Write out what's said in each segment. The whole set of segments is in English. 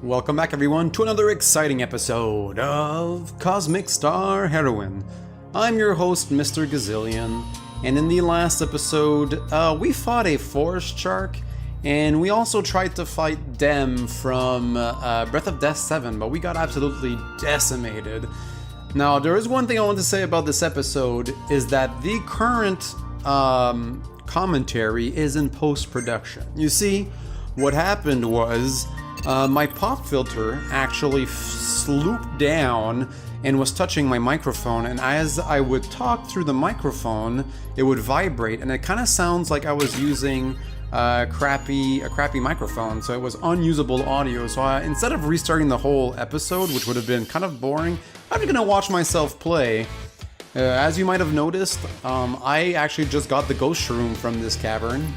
Welcome back everyone to another exciting episode of Cosmic Star Heroine. I'm your host Mr. Gazillion, and in the last episode we fought a forest shark, and we also tried to fight Dem from Breath of Death 7, but we got absolutely decimated. Now there is one thing I want to say about this episode, is that the current commentary is in post-production. You see, what happened was my pop filter actually slooped down and was touching my microphone, and as I would talk through the microphone, it would vibrate, and it kind of sounds like I was using a crappy microphone, so it was unusable audio. So instead of restarting the whole episode, which would have been kind of boring, I'm just gonna watch myself play. As you might have noticed, I actually just got the ghost room from this cavern,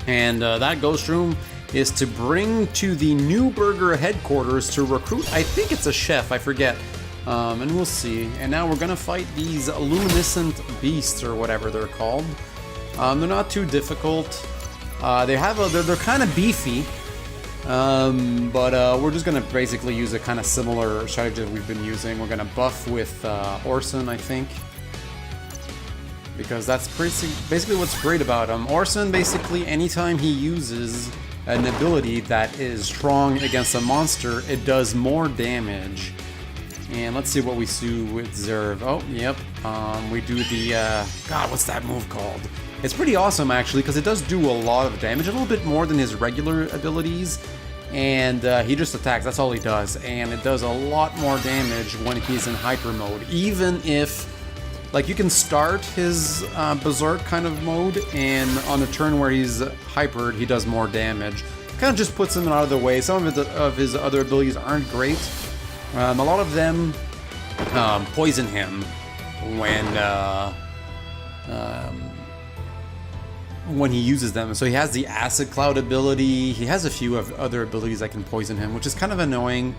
and that ghost room is to bring to the Newburger headquarters to recruit, I think it's a chef, I forget, and we'll see. And now we're gonna fight these luminescent beasts, or whatever they're called. They're not too difficult. They're kind of beefy, but we're just gonna basically use a kind of similar strategy that we've been using. We're gonna buff with Orson, I think, because that's basically what's great about him. Orson, basically, anytime he uses an ability that is strong against a monster, it does more damage. And let's see what we do with Zerv. Oh, yep. We do the, God, what's that move called? It's pretty awesome, actually, because it does do a lot of damage, a little bit more than his regular abilities. And he just attacks, that's all he does. And it does a lot more damage when he's in hyper mode, even if, like, you can start his Berserk kind of mode, and on the turn where he's hypered, he does more damage. Kind of just puts him out of the way. Some of his other abilities aren't great. A lot of them poison him when he uses them. So he has the Acid Cloud ability. He has a few of other abilities that can poison him, which is kind of annoying,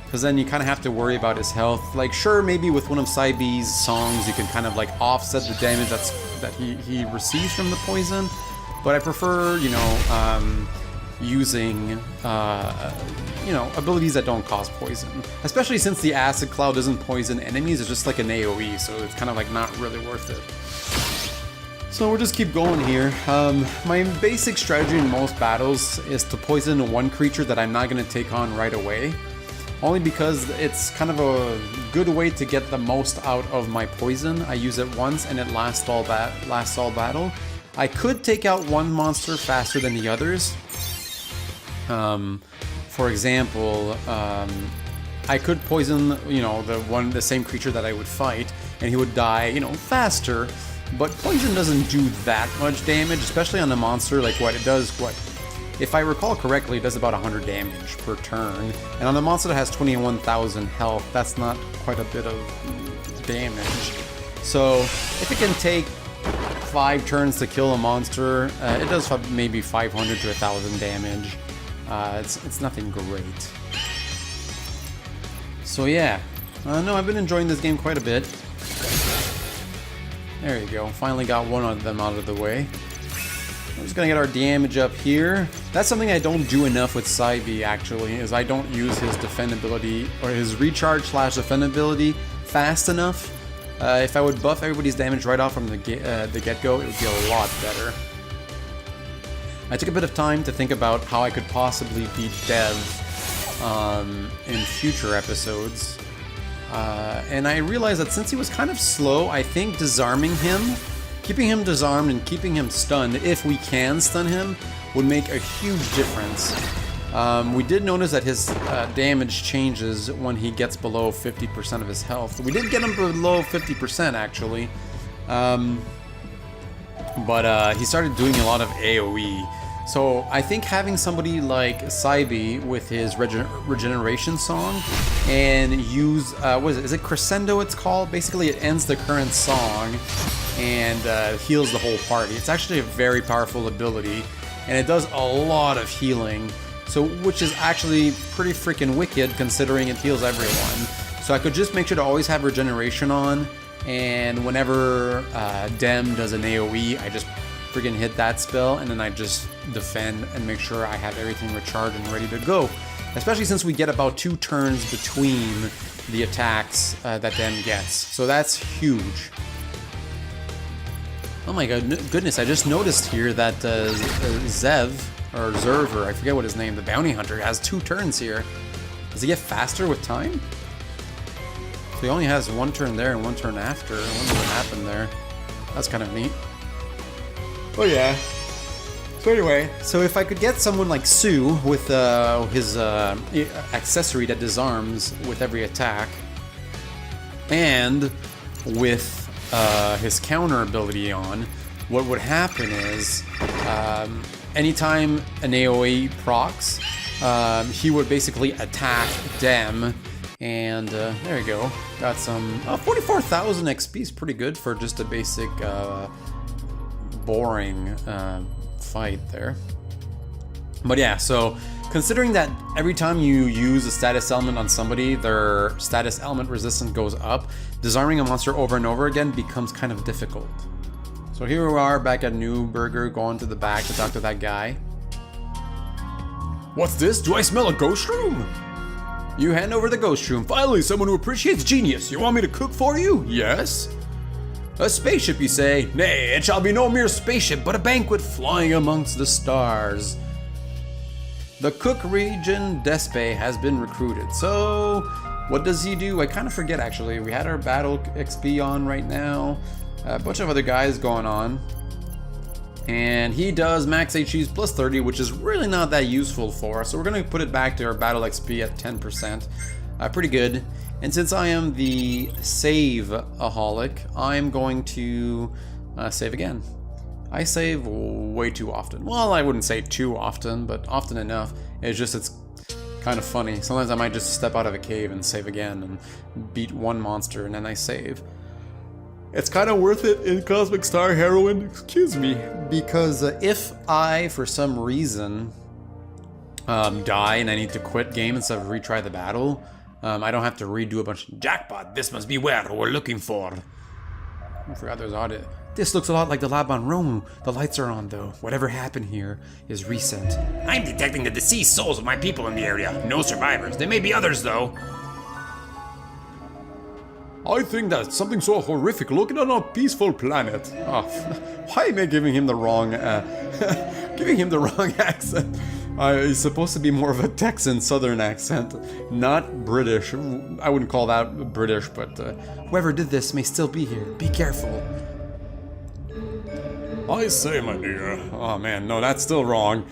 because then you kind of have to worry about his health. Like, sure, maybe with one of Saibi's songs you can kind of like offset the damage that he receives from the poison, but I prefer, you know, using abilities that don't cause poison, especially since the Acid Cloud doesn't poison enemies. It's just like an AoE, so it's kind of like not really worth it. So we'll just keep going here. My basic strategy in most battles is to poison one creature that I'm not going to take on right away, only because it's kind of a good way to get the most out of my poison. I use it once and it lasts all battle. I could take out one monster faster than the others. For example, I could poison, the same creature that I would fight, and he would die, faster. But poison doesn't do that much damage, especially on a monster. Like, if I recall correctly, it does about 100 damage per turn. And on a monster that has 21,000 health, that's not quite a bit of damage. So if it can take 5 turns to kill a monster, it does maybe 500 to 1,000 damage. It's nothing great. So yeah, no, I've been enjoying this game quite a bit. There you go, finally got one of them out of the way. We're just gonna get our damage up here. That's something I don't do enough with Saibi, actually, is I don't use his defendability, or his recharge / defendability fast enough. If I would buff everybody's damage right off from the get-go, it would be a lot better. I took a bit of time to think about how I could possibly beat Dev in future episodes. And I realized that since he was kind of slow, I think disarming him, keeping him disarmed and keeping him stunned, if we can stun him, would make a huge difference. We did notice that his damage changes when he gets below 50% of his health. We did get him below 50% actually, but he started doing a lot of AoE. So I think having somebody like Saibi with his regeneration song and use, is it Crescendo it's called? Basically it ends the current song and heals the whole party. It's actually a very powerful ability, and it does a lot of healing, so which is actually pretty freaking wicked considering it heals everyone. So I could just make sure to always have regeneration on, and whenever Dem does an AoE, I just freaking hit that spell, and then I just defend and make sure I have everything recharged and ready to go. Especially since we get about 2 turns between the attacks that them gets. So that's huge. Oh my goodness, I just noticed here that Zev, or Zerver, I forget what his name, the bounty hunter, has 2 turns here. Does he get faster with time? So he only has 1 turn there and 1 turn after. I wonder what happened there. That's kind of neat. Oh yeah. So anyway, so if I could get someone like Sue with his accessory that disarms with every attack, and with his counter ability on, what would happen is anytime an AoE procs, he would basically attack them, and there you go. Got some 44,000 XP is pretty good for just a basic boring fight there. But yeah, so considering that every time you use a status element on somebody, their status element resistance goes up, disarming a monster over and over again becomes kind of difficult. So here we are back at Newburger, going to the back to talk to that guy. What's this? Do I smell a ghost room? You hand over the ghost room. Finally, someone who appreciates genius. You want me to cook for you? Yes. A spaceship, you say? Nay, it shall be no mere spaceship, but a banquet flying amongst the stars. The cook region Despe has been recruited. So, what does he do? I kind of forget, actually. We had our battle XP on right now. A bunch of other guys going on. And he does max HPs plus 30, which is really not that useful for us. So we're going to put it back to our battle XP at 10%. Pretty good. And since I am the save-aholic, I'm going to save again. I save way too often. Well, I wouldn't say too often, but often enough. It's kind of funny. Sometimes I might just step out of a cave and save again and beat one monster and then I save. It's kind of worth it in Cosmic Star Heroine, excuse me, because if I, for some reason, die and I need to quit game instead of retry the battle, I don't have to redo a bunch of jackpot. This must be where we're looking for. I forgot there's audit. This looks a lot like the lab on Romu. The lights are on though. Whatever happened here is recent. I'm detecting the deceased souls of my people in the area. No survivors. There may be others though. I think that's something so horrific looking on a peaceful planet. Oh, why am I giving him the wrong accent? He's supposed to be more of a Texan Southern accent, not British. I wouldn't call that British, but whoever did this may still be here. Be careful. I say, my dear. Oh man, no, that's still wrong.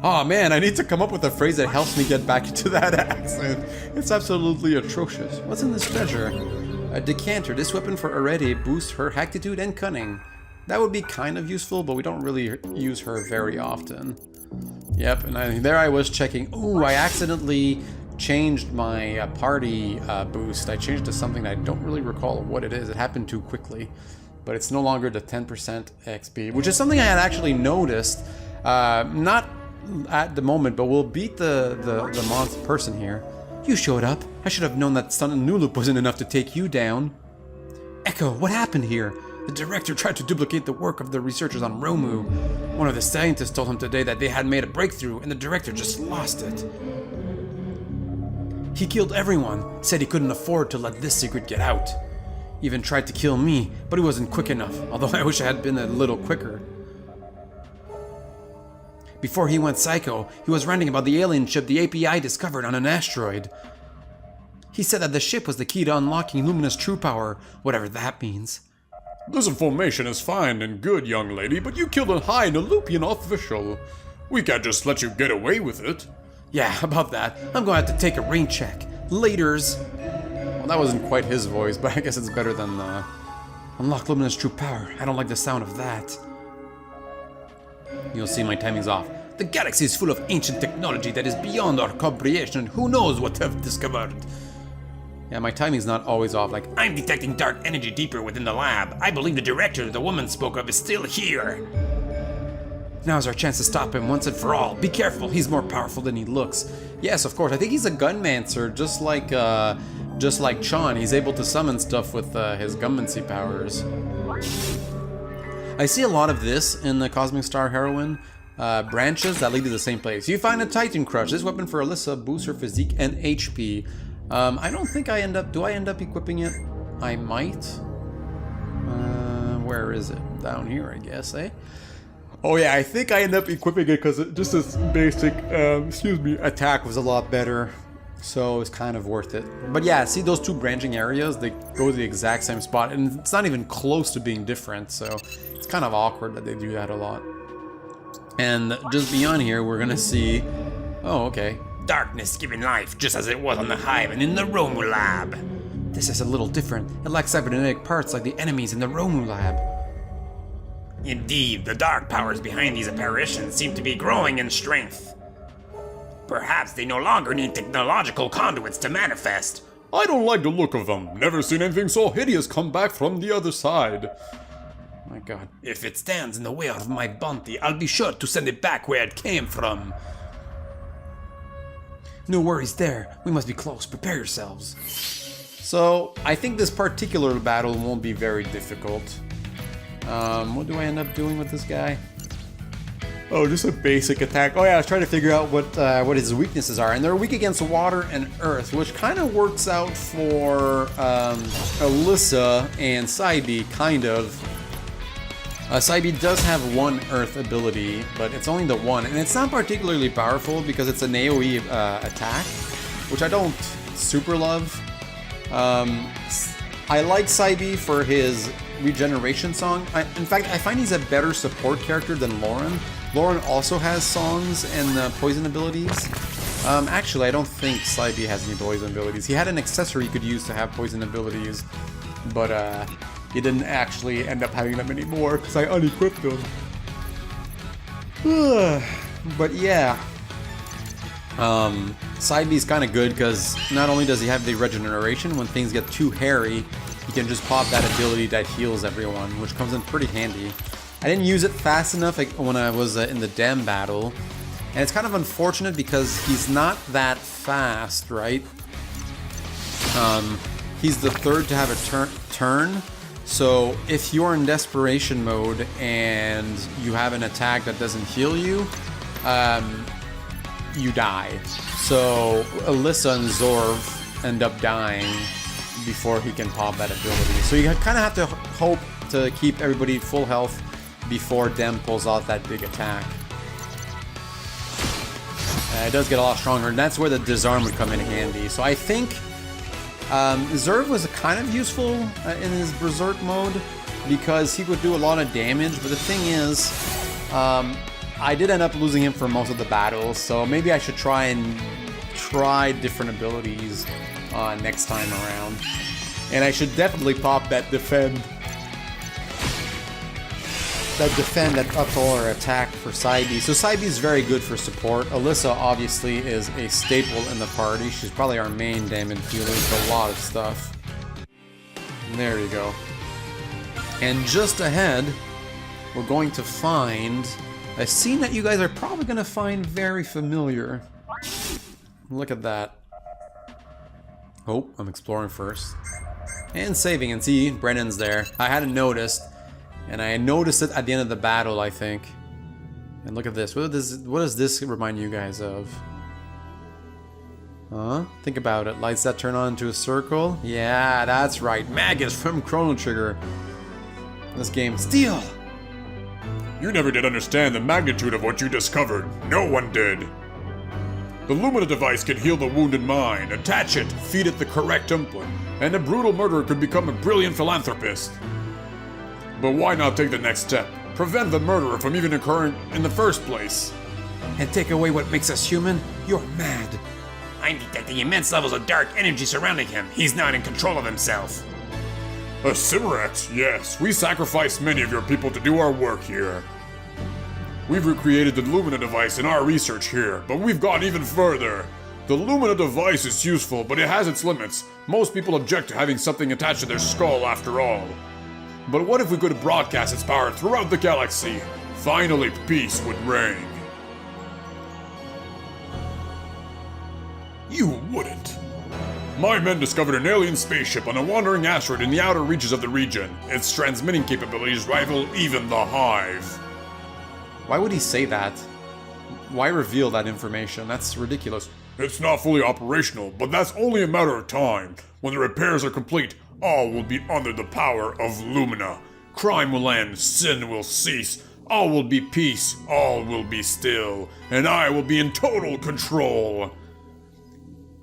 Oh man, I need to come up with a phrase that helps me get back to that accent. It's absolutely atrocious. What's in this treasure? A decanter. This weapon for Arete boosts her hactitude and cunning. That would be kind of useful, but we don't really use her very often. Yep, and there I was checking. Ooh, I accidentally changed my party boost. I changed to something I don't really recall what it is. It happened too quickly. But it's no longer the 10% XP, which is something I had actually noticed. Not at the moment, but we'll beat the monster person here. You showed up. I should have known that stun and new loop wasn't enough to take you down. Echo, what happened here? The director tried to duplicate the work of the researchers on Romu. One of the scientists told him today that they had made a breakthrough and the director just lost it. He killed everyone, said he couldn't afford to let this secret get out. Even tried to kill me, but he wasn't quick enough, although I wish I had been a little quicker. Before he went psycho, he was ranting about the alien ship the API discovered on an asteroid. He said that the ship was the key to unlocking Lumina's true power, whatever that means. This information is fine and good, young lady, but you killed a high Nalupian official. We can't just let you get away with it. Yeah, about that. I'm going to have to take a rain check. Laters. Well, that wasn't quite his voice, but I guess it's better than unlock Lumina's true power. I don't like the sound of that. You'll see my timing's off. The galaxy is full of ancient technology that is beyond our comprehension. Who knows what they've discovered? Yeah, my timing's not always off. Like, I'm detecting dark energy deeper within the lab. I believe the director the woman spoke of is still here. Now's our chance to stop him once and for all. Be careful, he's more powerful than he looks. Yes, of course. I think he's a gunmancer, just like Sean. He's able to summon stuff with his gunmancy powers. I see a lot of this in the Cosmic Star Heroine. branches that lead to the same place. You find a Titan Crush. This weapon for Alyssa boosts her physique and HP. I don't think I end up... Do I end up equipping it? I might. Where is it? Down here, I guess, eh? Oh yeah, I think I end up equipping it because just this basic, attack was a lot better. So it's kind of worth it. But yeah, see those two branching areas? They go to the exact same spot, and it's not even close to being different, so it's kind of awkward that they do that a lot. And just beyond here, we're gonna see... Oh, okay. Darkness giving life, just as it was on the Hive and in the Romu lab. This is a little different. It lacks cybernetic parts like the enemies in the Romu lab. Indeed, the dark powers behind these apparitions seem to be growing in strength. Perhaps they no longer need technological conduits to manifest. I don't like the look of them. Never seen anything so hideous come back from the other side. My god. If it stands in the way of my bounty, I'll be sure to send it back where it came from. No worries there. We must be close. Prepare yourselves. So, I think this particular battle won't be very difficult. What do I end up doing with this guy? Oh, just a basic attack. Oh yeah, I was trying to figure out what his weaknesses are, and they're weak against water and earth, which kind of works out for Alyssa and Saibi, kind of. Saibi does have one earth ability, but it's only the one, and it's not particularly powerful because it's an AoE attack, which I don't super love. I like Saibi for his regeneration song. In fact, I find he's a better support character than Lauren. Lauren also has songs and poison abilities. Actually, I don't think Saibi has any poison abilities. He had an accessory you could use to have poison abilities, but he didn't actually end up having them anymore because I unequipped them. But yeah, Saibi's kind of good because not only does he have the regeneration, when things get too hairy, he can just pop that ability that heals everyone, which comes in pretty handy. I didn't use it fast enough when I was in the dam battle, and it's kind of unfortunate because he's not that fast, right? He's the third to have a turn, so if you're in desperation mode and you have an attack that doesn't heal you, you die. So Alyssa and Zorv end up dying before he can pop that ability. So you kind of have to hope to keep everybody full health before Dem pulls out that big attack. It does get a lot stronger, and that's where the disarm would come in handy. So I think Zerv was kind of useful in his berserk mode because he would do a lot of damage, but the thing is, I did end up losing him for most of the battles, so maybe I should try different abilities next time around. And I should definitely pop that defend. That up or attack for Saibi. So Saibi is very good for support. Alyssa obviously is a staple in the party. She's probably our main damage dealer with a lot of stuff. And there you go. And just ahead, we're going to find a scene that you guys are probably going to find very familiar. Look at that. Oh, I'm exploring first. And saving, and see, Brennan's there. I hadn't noticed. And I noticed it at the end of the battle, I think. And look at this. What does this remind you guys of? Huh? Think about it. Lights that turn on into a circle? Yeah, that's right. Magus from Chrono Trigger. This game. Steele! You never did understand the magnitude of what you discovered. No one did. The Lumina device could heal the wounded mind, attach it, feed it the correct implant, and a brutal murderer could become a brilliant philanthropist. But why not take the next step? Prevent the murderer from even occurring in the first place. And take away what makes us human? You're mad. I'm detecting immense levels of dark energy surrounding him. He's not in control of himself. A Cigarettes, yes. We sacrificed many of your people to do our work here. We've recreated the Lumina device in our research here, but we've gone even further. The Lumina device is useful, but it has its limits. Most people object to having something attached to their skull after all. But what if we could broadcast its power throughout the galaxy? Finally, peace would reign. You wouldn't. My men discovered an alien spaceship on a wandering asteroid in the outer reaches of the region. Its transmitting capabilities rival even the Hive. Why would he say that? Why reveal that information? That's ridiculous. It's not fully operational, but that's only a matter of time. When the repairs are complete, all will be under the power of Lumina. Crime will end, sin will cease, all will be peace, all will be still, and I will be in total control.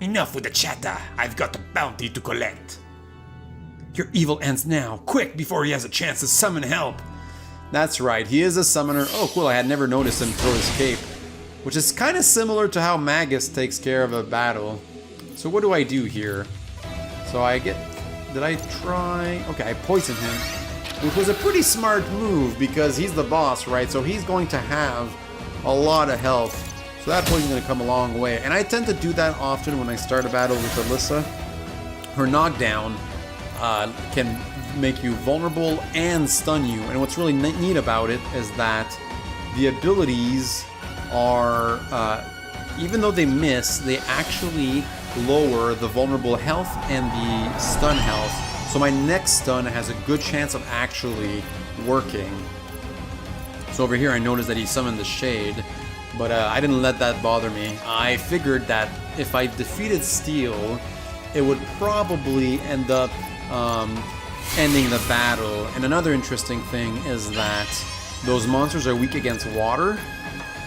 Enough with the chatter. I've got a bounty to collect. Your evil ends now, quick, before he has a chance to summon help. That's right, he is a summoner. Oh cool, I had never noticed him throw his cape. Which is kind of similar to how Magus takes care of a battle. So what do I do here? So I get... Did I try... Okay, I poison him. Which was a pretty smart move because he's the boss, right? So he's going to have a lot of health. So that poison's going to come a long way. And I tend to do that often when I start a battle with Alyssa. Her knockdown can make you vulnerable and stun you. And what's really neat about it is that the abilities are, even though they miss, they actually lower the vulnerable health and the stun health. So my next stun has a good chance of actually working. So over here I noticed that he summoned the Shade, but I didn't let that bother me. I figured that if I defeated Steele, it would probably end up ending the battle. And another interesting thing is that those monsters are weak against water.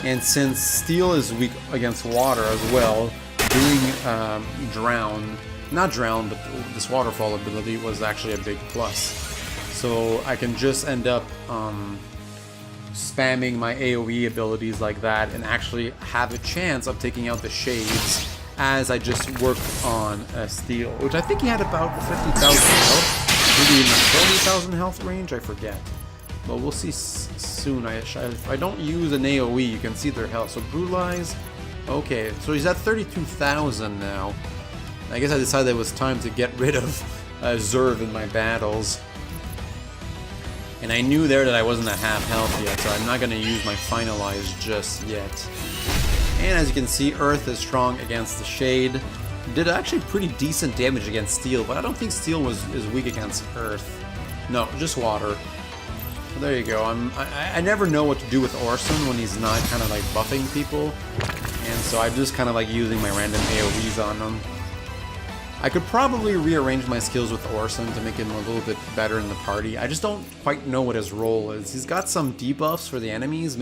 And since Steele is weak against water as well, doing not drown, but this waterfall ability was actually a big plus. So I can just end up spamming my AoE abilities like that and actually have a chance of taking out the Shades as I just worked on Steele, which I think he had about 50,000 health, maybe in the 40,000 health range, I forget. But we'll see soon. If I don't use an AoE, you can see their health. So Brutalize, okay, so he's at 32,000 now. I guess I decided it was time to get rid of Zerv in my battles. And I knew there that I wasn't at half health yet, so I'm not going to use my Finalize just yet. And as you can see, Earth is strong against the Shade. Did actually pretty decent damage against Steel, but I don't think Steel is weak against Earth. No, just Water. So there you go. I never know what to do with Orson when he's not kind of like buffing people, and so I'm just kind of like using my random AoEs on them. I could probably rearrange my skills with Orson to make him a little bit better in the party. I just don't quite know what his role is. He's got some debuffs for the enemies,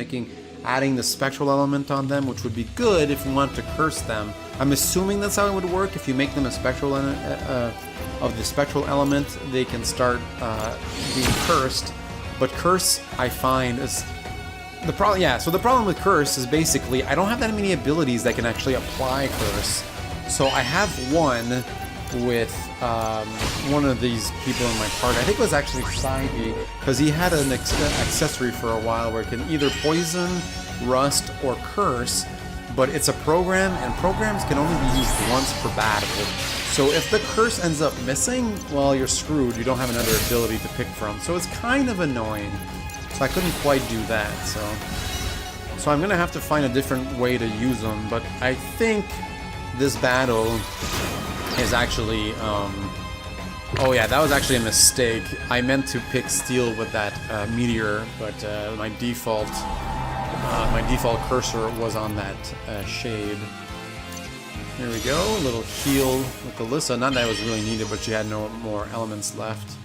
adding the spectral element on them, which would be good if you want to curse them. I'm assuming that's how it would work. If you make them a spectral of the spectral element, they can start being cursed. But Curse, I find, is the problem. Yeah, so the problem with Curse is basically I don't have that many abilities that can actually apply Curse. So I have one with one of these people in my party. I think it was actually Saigi, because he had an accessory for a while where it can either poison, rust, or curse. But it's a program, and programs can only be used once per battle. So if the curse ends up missing, well, you're screwed. You don't have another ability to pick from. So it's kind of annoying. So I couldn't quite do that. So I'm gonna have to find a different way to use them. But I think this battle is actually. Oh yeah, that was actually a mistake. I meant to pick Steel with that meteor, but my default cursor was on that Shade. There we go, a little heal with Alyssa. Not that it was really needed, but she had no more elements left.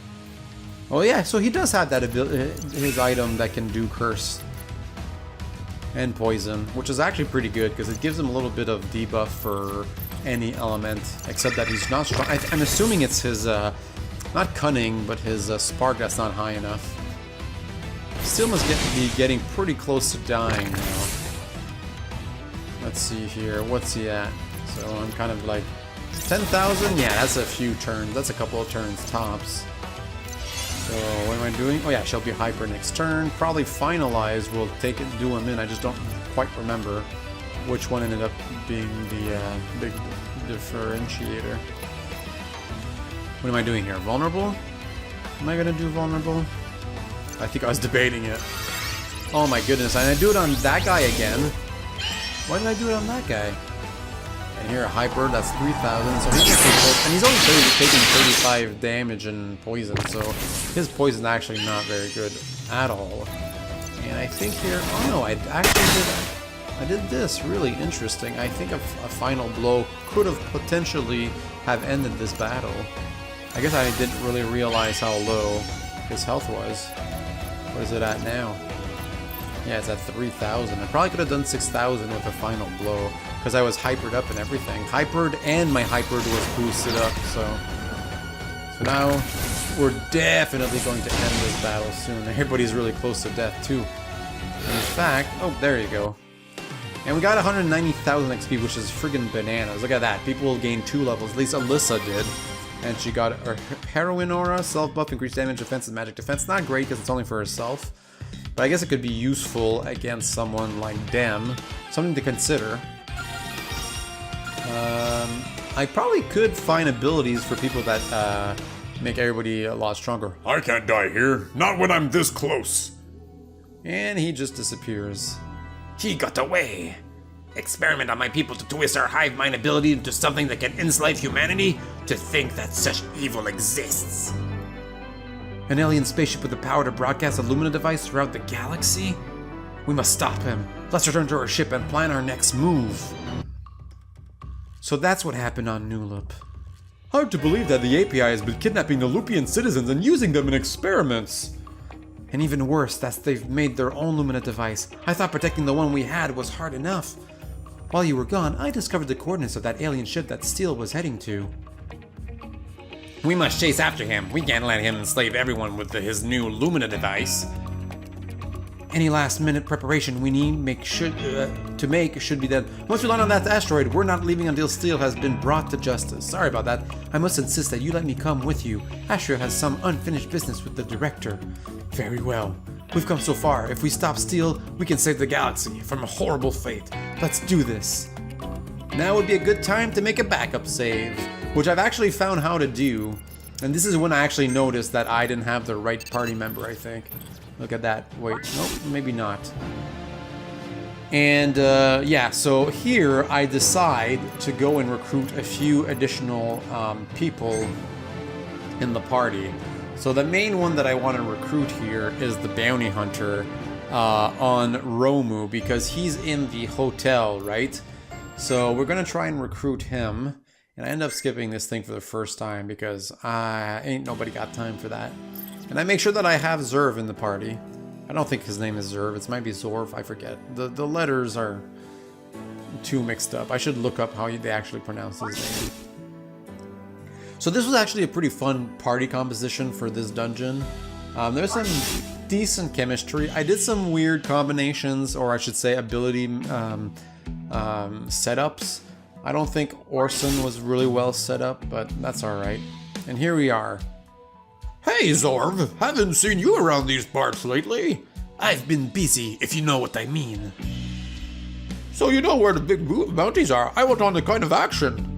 Oh yeah, so he does have that his item that can do curse and poison, which is actually pretty good because it gives him a little bit of debuff for any element, except that he's not strong. I'm assuming it's his, not cunning, but his spark that's not high enough. Still must be getting pretty close to dying now. Let's see here, what's he at? So I'm kind of like 10,000. Yeah, that's a few turns. That's a couple of turns tops. So what am I doing? Oh yeah, she'll be hyper next turn. Probably Finalize will take it, do him in. I just don't quite remember which one ended up being the big differentiator. What am I doing here? Vulnerable? Am I gonna do vulnerable? I think I was debating it. Oh my goodness, and I do it on that guy again. Why did I do it on that guy? And here, Hyper, that's 3,000, so he's gonna take close, and he's only taking 35 damage and poison, so his poison's actually not very good at all. And I think here... Oh no, I did this. Really interesting. I think a final blow could have potentially have ended this battle. I guess I didn't really realize how low his health was. What is it at now? Yeah, it's at 3,000. I probably could have done 6,000 with a final blow, because I was hypered up and everything. Hypered, and my hypered was boosted up, so now we're definitely going to end this battle soon. Everybody's really close to death, too. In fact, oh, there you go. And we got 190,000 XP, which is friggin' bananas. Look at that. People will gain 2 levels. At least Alyssa did. And she got her Heroine Aura, self buff, increased damage, defense, and magic defense. Not great because it's only for herself. But I guess it could be useful against someone like Dem. Something to consider. I probably could find abilities for people that make everybody a lot stronger. I can't die here. Not when I'm this close. And he just disappears. He got away. Experiment on my people to twist our hive mind ability into something that can enslave humanity? To think that such evil exists. An alien spaceship with the power to broadcast a Lumina device throughout the galaxy? We must stop him. Let's return to our ship and plan our next move. So that's what happened on New Loop. Hard to believe that the API has been kidnapping the Lupian citizens and using them in experiments. And even worse, that they've made their own Lumina device. I thought protecting the one we had was hard enough. While you were gone, I discovered the coordinates of that alien ship that Steele was heading to. We must chase after him. We can't let him enslave everyone with his new Lumina device. Any last-minute preparation we need to make should be done. Once we land on that asteroid, we're not leaving until Steele has been brought to justice. Sorry about that. I must insist that you let me come with you. Astro has some unfinished business with the director. Very well. We've come so far. If we stop Steele, we can save the galaxy from a horrible fate. Let's do this. Now would be a good time to make a backup save, which I've actually found how to do. And this is when I actually noticed that I didn't have the right party member, I think. Look at that. Wait, nope, maybe not. And yeah, so here I decide to go and recruit a few additional people in the party. So the main one that I want to recruit here is the bounty hunter on Romu, because he's in the hotel, right? So we're going to try and recruit him. And I end up skipping this thing for the first time because ain't nobody got time for that. And I make sure that I have Zerv in the party. I don't think his name is Zerv. It might be Zorv. I forget. The letters are too mixed up. I should look up how they actually pronounce his name. So this was actually a pretty fun party composition for this dungeon. There's some decent chemistry. I did some weird combinations, or I should say ability setups. I don't think Orson was really well set up, but that's alright. And here we are. Hey Zorv, haven't seen you around these parts lately. I've been busy, if you know what I mean. So you know where the big bounties are. I want on the kind of action.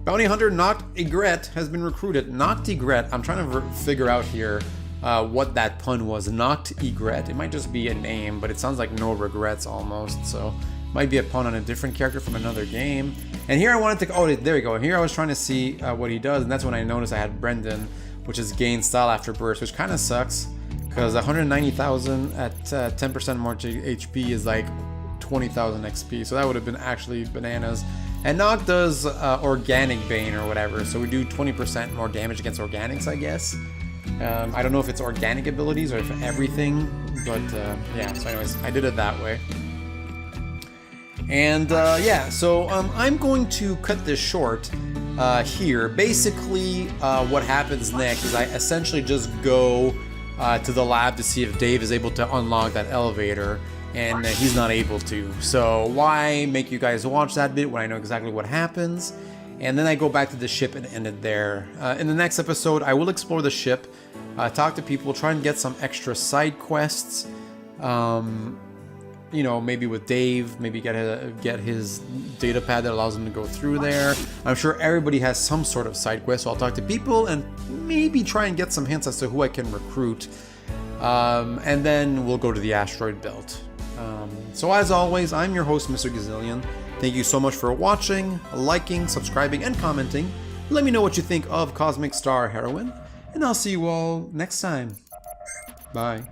Bounty Hunter Not Egret has been recruited. Not Egret. I'm trying to figure out here what that pun was. Not Egret. It might just be a name, but it sounds like no regrets almost. So might be a pun on a different character from another game. And here I wanted to... Oh, there we go. Here I was trying to see what he does, and that's when I noticed I had Brendan, which is gain style after burst, which kind of sucks because 190,000 at 10% more HP is like 20,000 XP, so that would have been actually bananas. And Nog does organic bane or whatever, so we do 20% more damage against organics, I guess. I don't know if it's organic abilities or if everything, but yeah, so anyways, I did it that way. And yeah, so I'm going to cut this short here. Basically, what happens next is I essentially just go to the lab to see if Dave is able to unlock that elevator, and he's not able to. So why make you guys watch that bit when I know exactly what happens? And then I go back to the ship and end it there. In the next episode, I will explore the ship, talk to people, try and get some extra side quests. You know, maybe with Dave, maybe get his data pad that allows him to go through there. I'm sure everybody has some sort of side quest, so I'll talk to people and maybe try and get some hints as to who I can recruit. And then we'll go to the asteroid belt. So as always, I'm your host, Mr. Gazillion. Thank you so much for watching, liking, subscribing, and commenting. Let me know what you think of Cosmic Star Heroine, and I'll see you all next time. Bye.